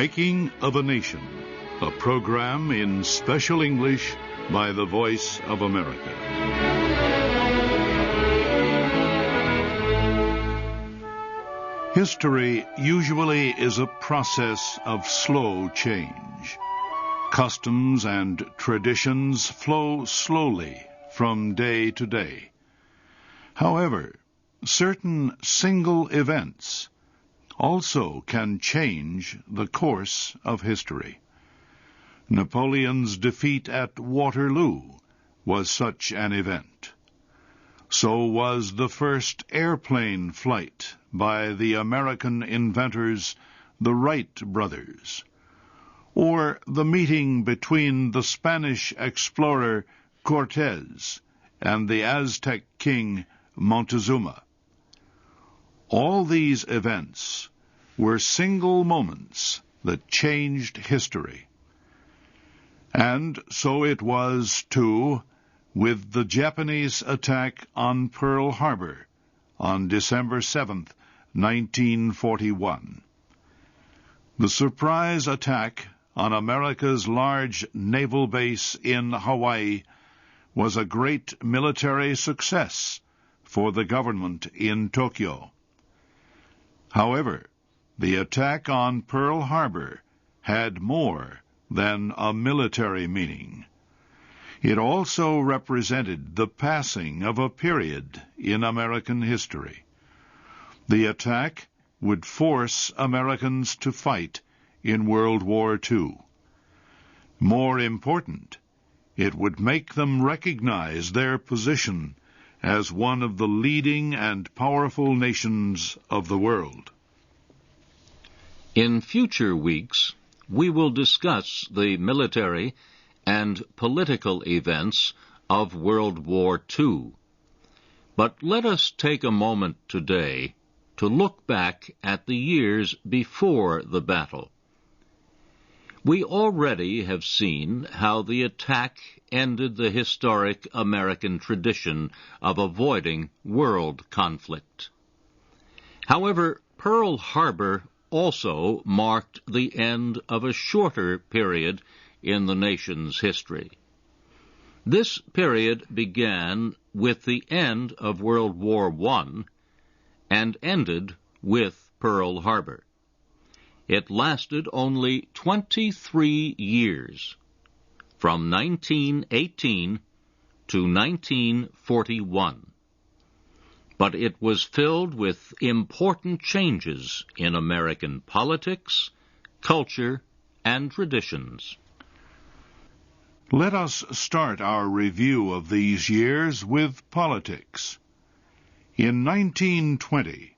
Making of a Nation, a program in special English by the Voice of America. History usually is a process of slow change. Customs and traditions flow slowly from day to day. However, certain single events also can change the course of history. Napoleon's defeat at Waterloo was such an event. So was the first airplane flight by the American inventors, the Wright brothers, or the meeting between the Spanish explorer Cortés and the Aztec king Montezuma. All these events were single moments that changed history. And so it was, too, with the Japanese attack on Pearl Harbor on December 7th, 1941. The surprise attack on America's large naval base in Hawaii was a great military success for the government in Tokyo. However, the attack on Pearl Harbor had more than a military meaning. It also represented the passing of a period in American history. The attack would force Americans to fight in World War II. More important, it would make them recognize their position as one of the leading and powerful nations of the world. In future weeks, we will discuss the military and political events of World War II. But let us take a moment today to look back at the years before the battle. We already have seen how the attack ended the historic American tradition of avoiding world conflict. However, Pearl Harbor also marked the end of a shorter period in the nation's history. This period began with the end of World War I and ended with Pearl Harbor. It lasted only 23 years, from 1918 to 1941. But it was filled with important changes in American politics, culture, and traditions. Let us start our review of these years with politics. In 1920,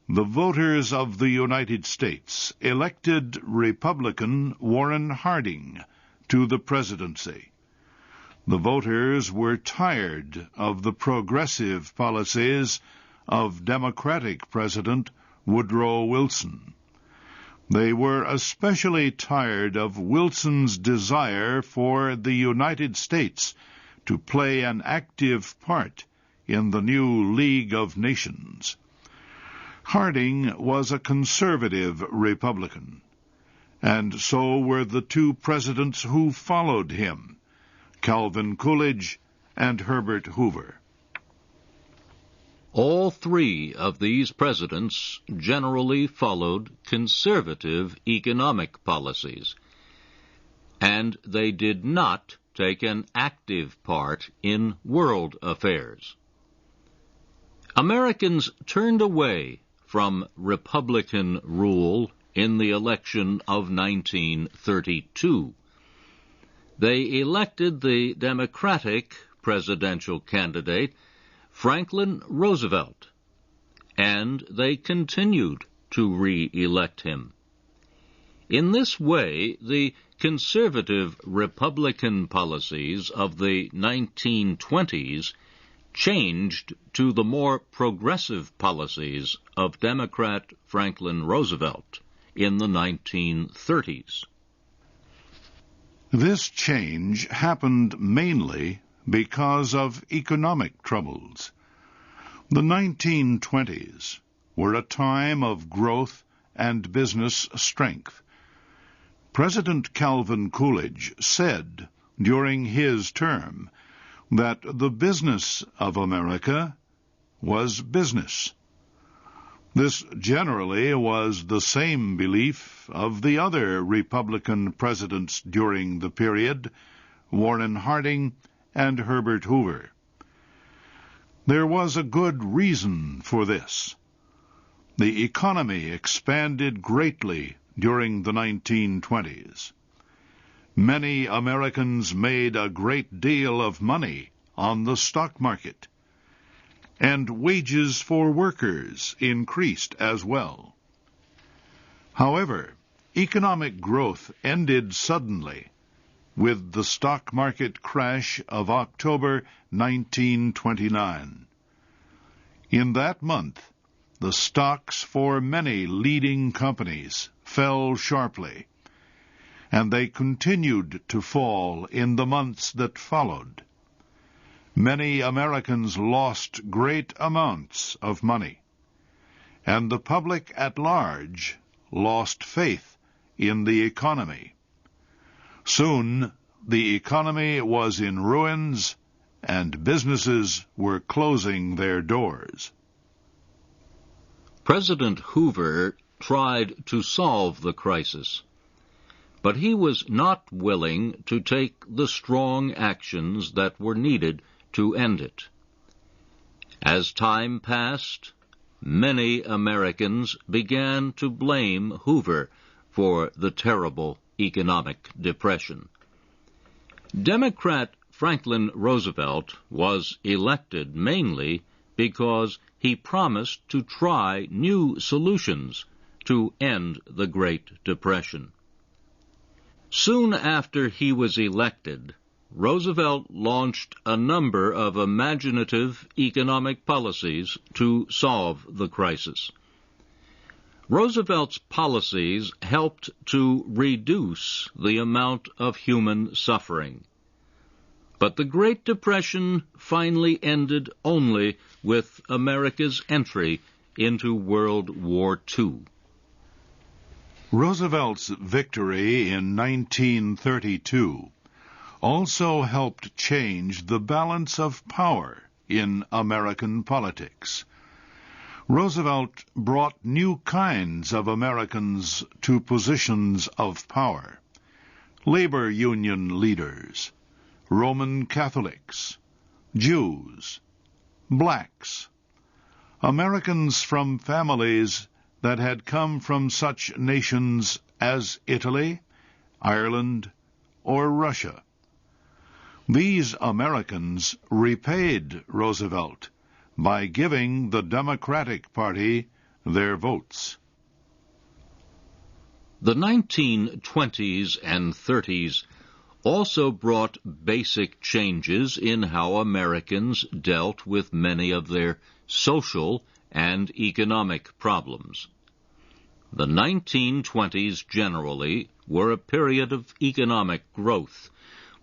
the voters of the United States elected Republican Warren Harding to the presidency. The voters were tired of the progressive policies of Democratic President Woodrow Wilson. They were especially tired of Wilson's desire for the United States to play an active part in the new League of Nations. Harding was a conservative Republican, and so were the two presidents who followed him, Calvin Coolidge and Herbert Hoover. All three of these presidents generally followed conservative economic policies, and they did not take an active part in world affairs. Americans turned away from Republican rule in the election of 1932. They elected the Democratic presidential candidate, Franklin Roosevelt, and they continued to re-elect him. In this way, the conservative Republican policies of the 1920s changed to the more progressive policies of Democrat Franklin Roosevelt in the 1930s. This change happened mainly because of economic troubles. The 1920s were a time of growth and business strength. President Calvin Coolidge said during his term that the business of America was business. This generally was the same belief of the other Republican presidents during the period, Warren Harding and Herbert Hoover. There was a good reason for this. The economy expanded greatly during the 1920s. Many Americans made a great deal of money on the stock market, and wages for workers increased as well. However, economic growth ended suddenly with the stock market crash of October 1929. In that month, the stocks for many leading companies fell sharply, and they continued to fall in the months that followed. Many Americans lost great amounts of money, and the public at large lost faith in the economy. Soon, the economy was in ruins, and businesses were closing their doors. President Hoover tried to solve the crisis, but he was not willing to take the strong actions that were needed to end it. As time passed, many Americans began to blame Hoover for the terrible economic depression. Democrat Franklin Roosevelt was elected mainly because he promised to try new solutions to end the Great Depression. Soon after he was elected, Roosevelt launched a number of imaginative economic policies to solve the crisis. Roosevelt's policies helped to reduce the amount of human suffering. But the Great Depression finally ended only with America's entry into World War II. Roosevelt's victory in 1932 also helped change the balance of power in American politics. Roosevelt brought new kinds of Americans to positions of power: labor union leaders, Roman Catholics, Jews, blacks, Americans from families that had come from such nations as Italy, Ireland, or Russia. These Americans repaid Roosevelt by giving the Democratic Party their votes. The 1920s and 30s also brought basic changes in how Americans dealt with many of their social and economic problems. The 1920s generally were a period of economic growth,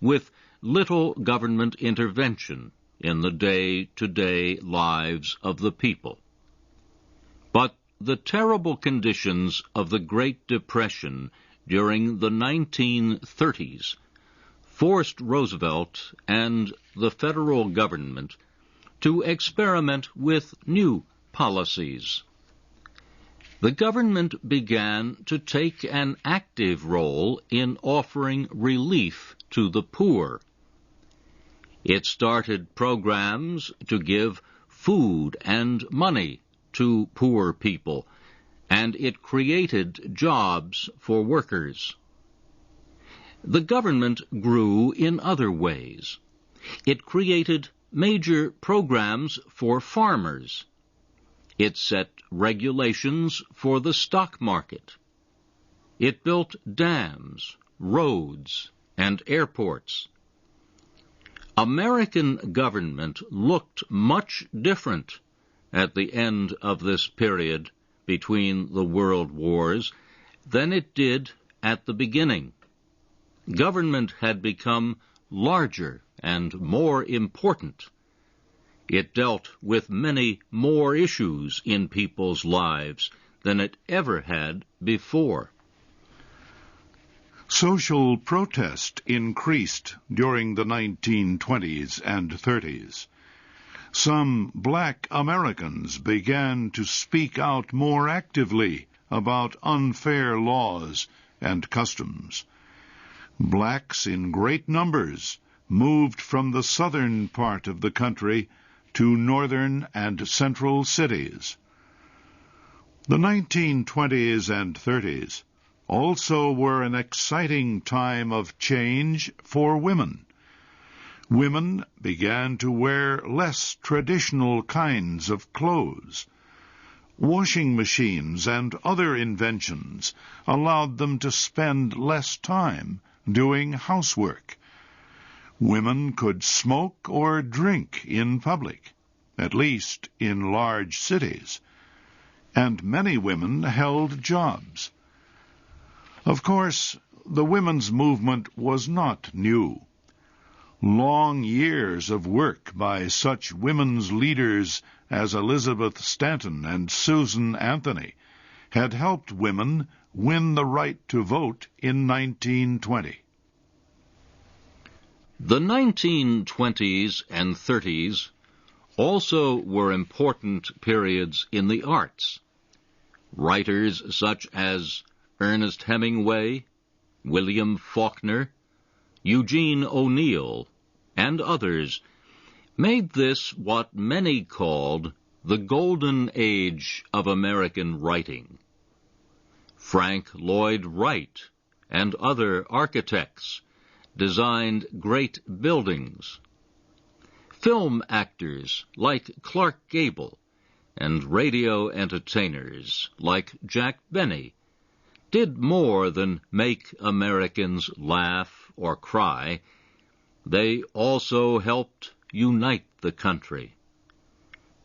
with little government intervention in the day-to-day lives of the people. But the terrible conditions of the Great Depression during the 1930s forced Roosevelt and the federal government to experiment with new policies. The government began to take an active role in offering relief to the poor. It started programs to give food and money to poor people, and it created jobs for workers. The government grew in other ways. It created major programs for farmers. It set regulations for the stock market. It built dams, roads, and airports. American government looked much different at the end of this period between the world wars than it did at the beginning. Government had become larger and more important. It dealt with many more issues in people's lives than it ever had before. Social protest increased during the 1920s and 30s. Some black Americans began to speak out more actively about unfair laws and customs. Blacks in great numbers moved from the southern part of the country to northern and central cities. The 1920s and 30s also were an exciting time of change for women. Women began to wear less traditional kinds of clothes. Washing machines and other inventions allowed them to spend less time doing housework. Women could smoke or drink in public, at least in large cities, and many women held jobs. Of course, the women's movement was not new. Long years of work by such women's leaders as Elizabeth Stanton and Susan Anthony had helped women win the right to vote in 1920. The 1920s and 30s also were important periods in the arts. Writers such as Ernest Hemingway, William Faulkner, Eugene O'Neill, and others made this what many called the golden age of American writing. Frank Lloyd Wright and other architects designed great buildings. Film actors like Clark Gable and radio entertainers like Jack Benny did more than make Americans laugh or cry. They also helped unite the country.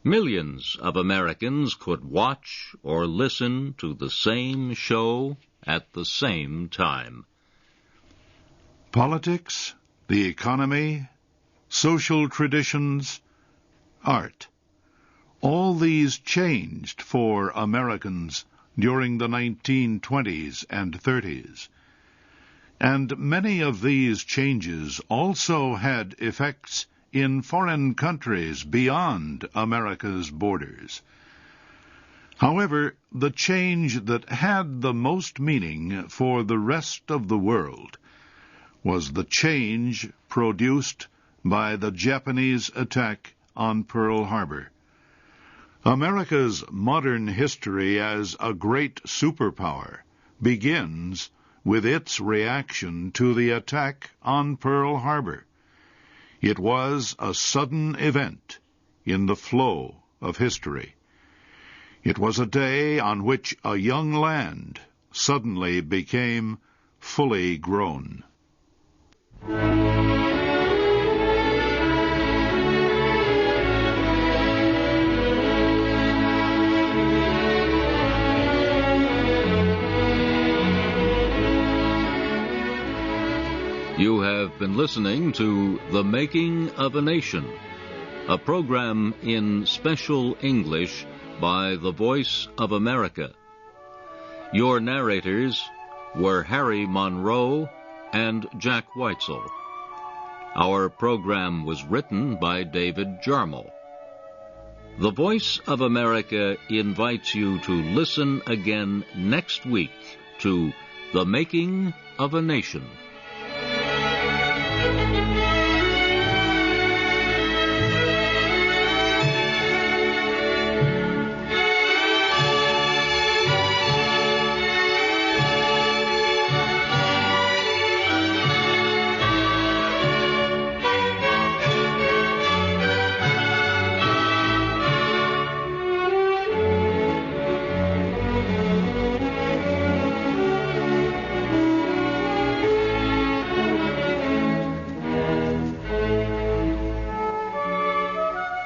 Millions of Americans could watch or listen to the same show at the same time. Politics, the economy, social traditions, art. All these changed for Americans during the 1920s and 30s. And many of these changes also had effects in foreign countries beyond America's borders. However, the change that had the most meaning for the rest of the world was the change produced by the Japanese attack on Pearl Harbor. America's modern history as a great superpower begins with its reaction to the attack on Pearl Harbor. It was a sudden event in the flow of history. It was a day on which a young land suddenly became fully grown. You have been listening to The Making of a Nation, a program in special English by the Voice of America. Your narrators were Harry Monroe and Jack Weitzel. Our program was written by David Jarmel. The Voice of America invites you to listen again next week to The Making of a Nation.